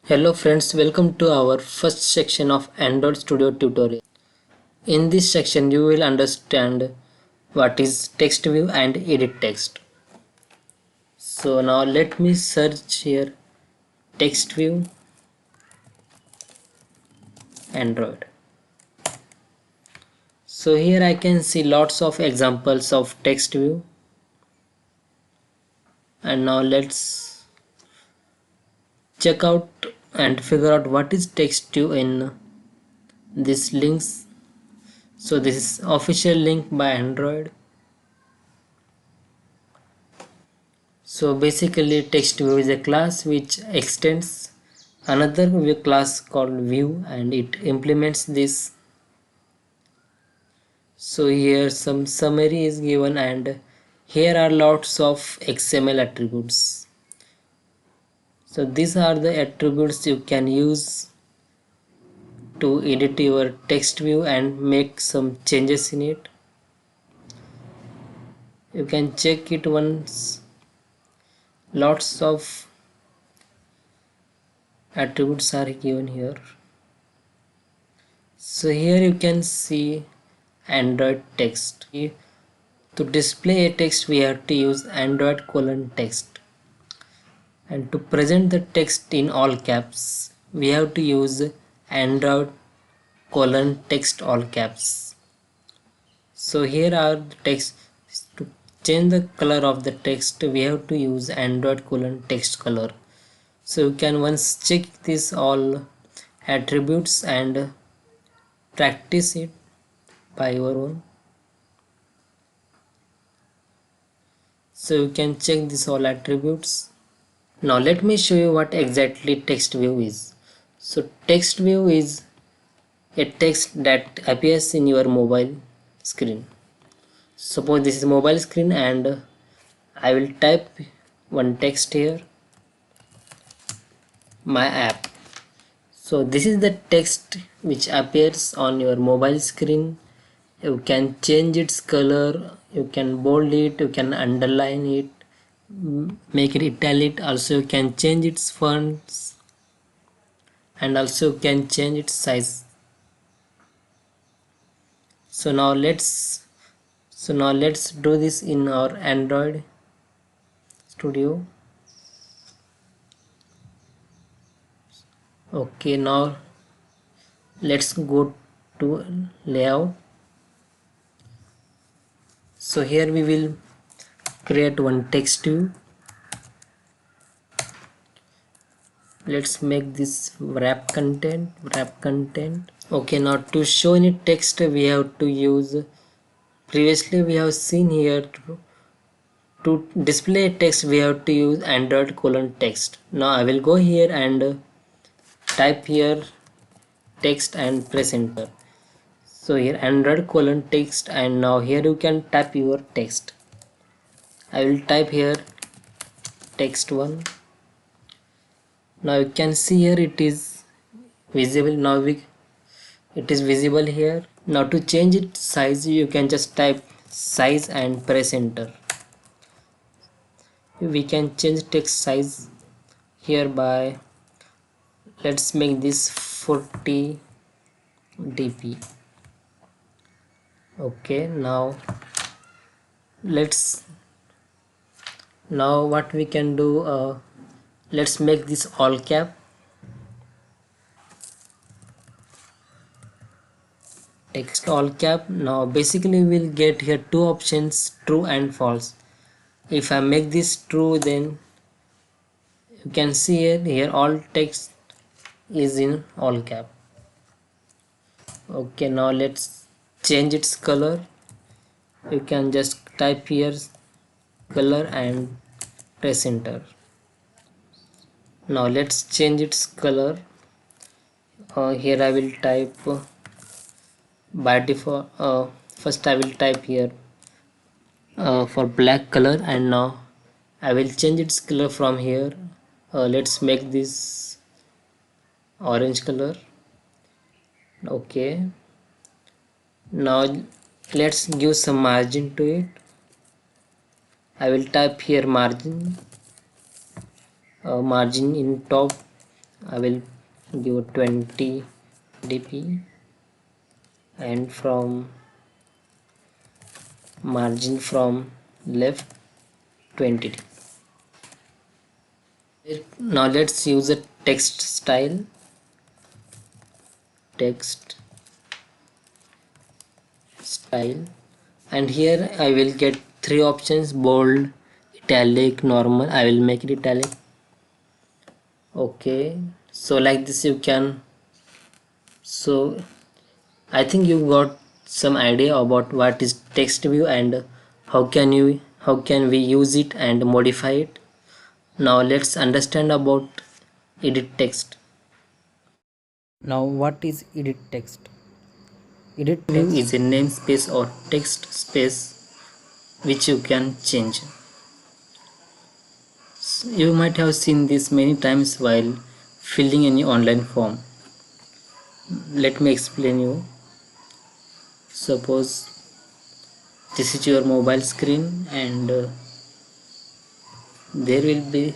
Hello friends, welcome to our first section of Android Studio tutorial. In this section you will understand what is text view and edit text. So now let me search here text view Android. So here I can see lots of examples of text view, and now let's check out and figure out what is text view in this links. So this is official link by Android. So basically text view is a class which extends another view class called view and it implements this. So here some summary is given and here are lots of XML attributes. So these are the attributes you can use to edit your text view and make some changes in it. You can check it once. Lots of attributes are given here. So here you can see Android text. To display a text we have to use Android :text, and to present the text in all caps we have to use Android :text all caps. So here are the text. To change the color of the text we have to use Android :text color. So you can once check this all attributes and practice it by your own. So you can check this all attributes. Now let me show you what exactly text view is. So text view is a text that appears in your mobile screen. Suppose this is mobile screen and I will type one text here, my app. So this is the text which appears on your mobile screen. You can change its color, you can bold it, you can underline it, make it italic. Also you can change its fonts and also you can change its size. So now let's do this in our Android Studio. Okay, now let's go to layout. So here we will create one text view. Let's make this wrap content. Okay, now to show any text we have to use, previously we have seen here to display text we have to use Android :text. Now I will go here and type here text and press enter. So here Android :text, and now here you can type your text. I will type here text1. Now you can see here it is visible. Now it is visible here. Now to change its size you can just type size and press enter. We can change text size here by, let's make this 40 dp. Okay, now what we can do, let's make this all cap. Text all cap. Now basically we'll get here two options, true and false. If I make this true, then you can see here all text is in all cap. Okay, now let's change its color. You can just type here color and press enter. Now let's change its color. Here I will type by default, first I will type here for black color, and now I will change its color from here. Let's make this orange color. Okay, now let's give some margin to it. I will type here margin in top I will give 20 dp, and from margin from left 20 dp. Now let's use a text style. Text style, and here I will get three options: bold, italic, normal. I will make it italic. Okay, so like this you can. So I think you got some idea about what is text view and how can we use it and modify it. Now let's understand about edit text. Now what is edit text? Edit view is a namespace or text space which you can change. You might have seen this many times while filling any online form. Let me explain you. Suppose this is your mobile screen, and there will be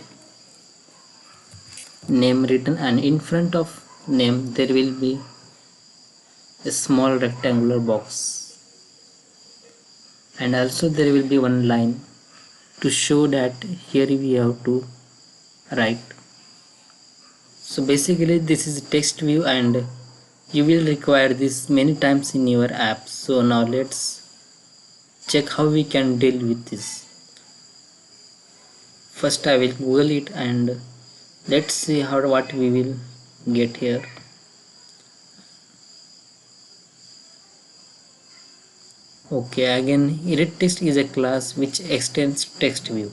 name written, and in front of name there will be a small rectangular box, and also there will be one line to show that here we have to write. So basically this is text view, and you will require this many times in your app. So now let's check how we can deal with this. First I will Google it, and let's see what we will get here. Okay, again edit text is a class which extends text view.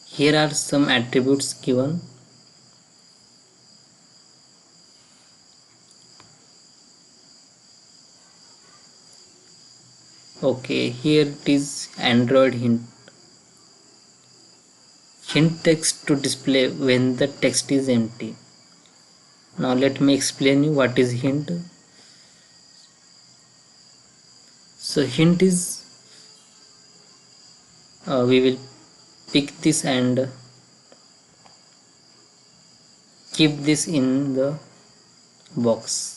Here are some attributes given. Okay, here it is Android hint. Hint text to display when the text is empty. Now let me explain you what is hint. So hint is we will pick this and keep this in the box.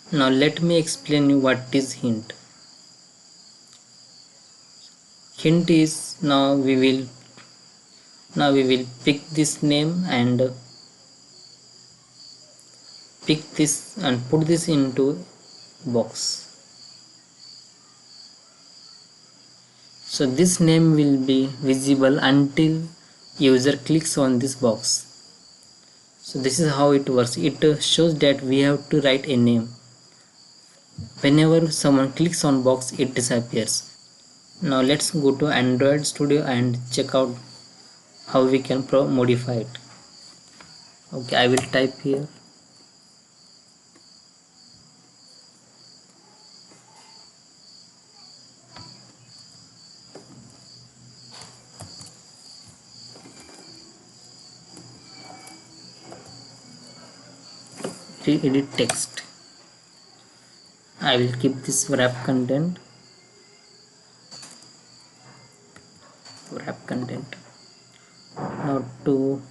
Now let me explain you what is hint. Hint is now we will pick this name and pick this and put this into box. So this name will be visible until user clicks on this box. So this is how it works. It shows that we have to write a name. Whenever someone clicks on box, it disappears. Now let's go to Android Studio and check out how we can modify it. Okay, I will type here. Edit text. I will keep this wrap content. Now to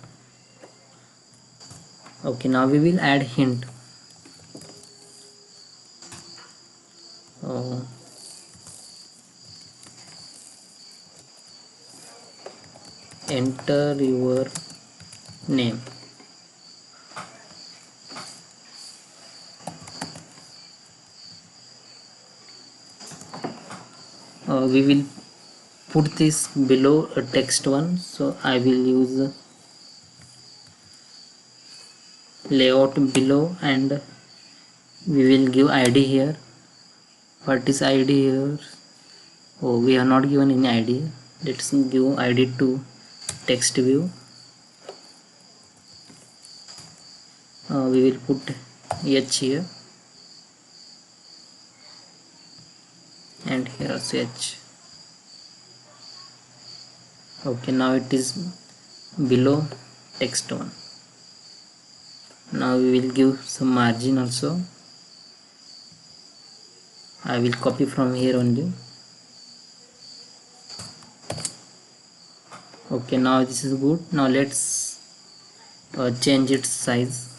okay, now we will add hint. Enter your name. We will put this below a text one, so I will use layout below, and we will give ID here. What is ID here? Oh, we have not given any ID. Let's give ID to text view. We will put H here, and here also H. Okay, now it is below text one. Now we will give some margin also. I will copy from here only. Okay, now this is good. Now let's change its size.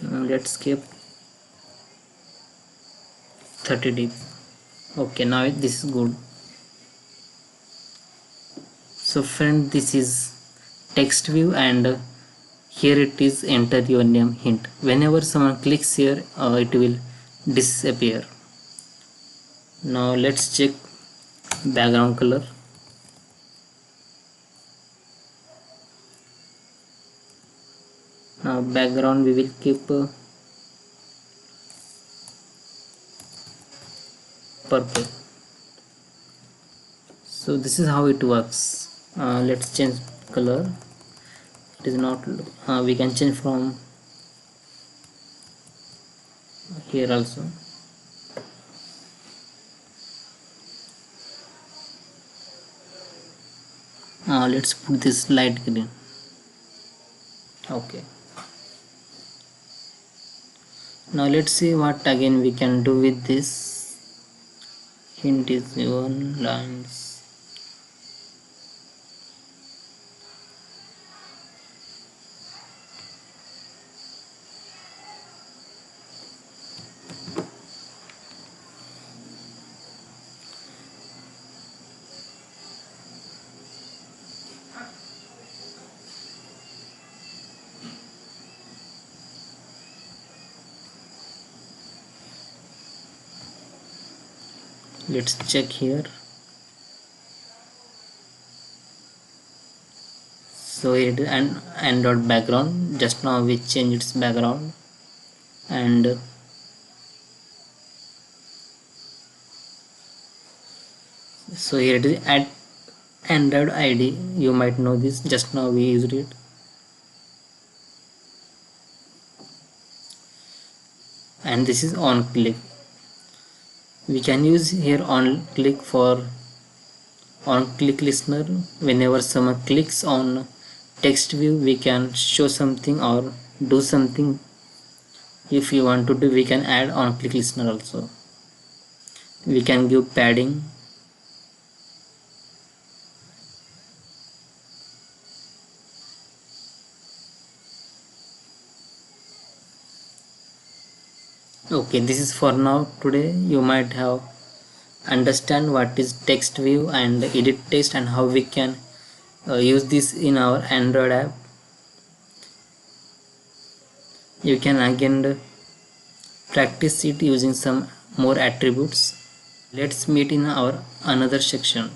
Let's keep 30 dp. Okay, now this is good. So friend, this is text view, and here it is enter your name hint. Whenever someone clicks here, it will disappear. Now let's check background color. Now background we will keep purple. So this is how it works. Let's change color. It is not we can change from here also. Let's put this light green. Okay, now let's see what again we can do with this. Hint is one lines. Let's check here. So it is an Android background. Just now we change its background, and so here it is at Android ID. You might know this. Just now we used it. And this is on click. We can use here on click for on click listener. Whenever someone clicks on text view, we can show something or do something. If you want to do, we can add on click listener also. We can give padding. Okay, this is for now. Today you might have understand what is text view and edit text, and how we can use this in our Android app. You can again practice it using some more attributes. Let's meet in our another section.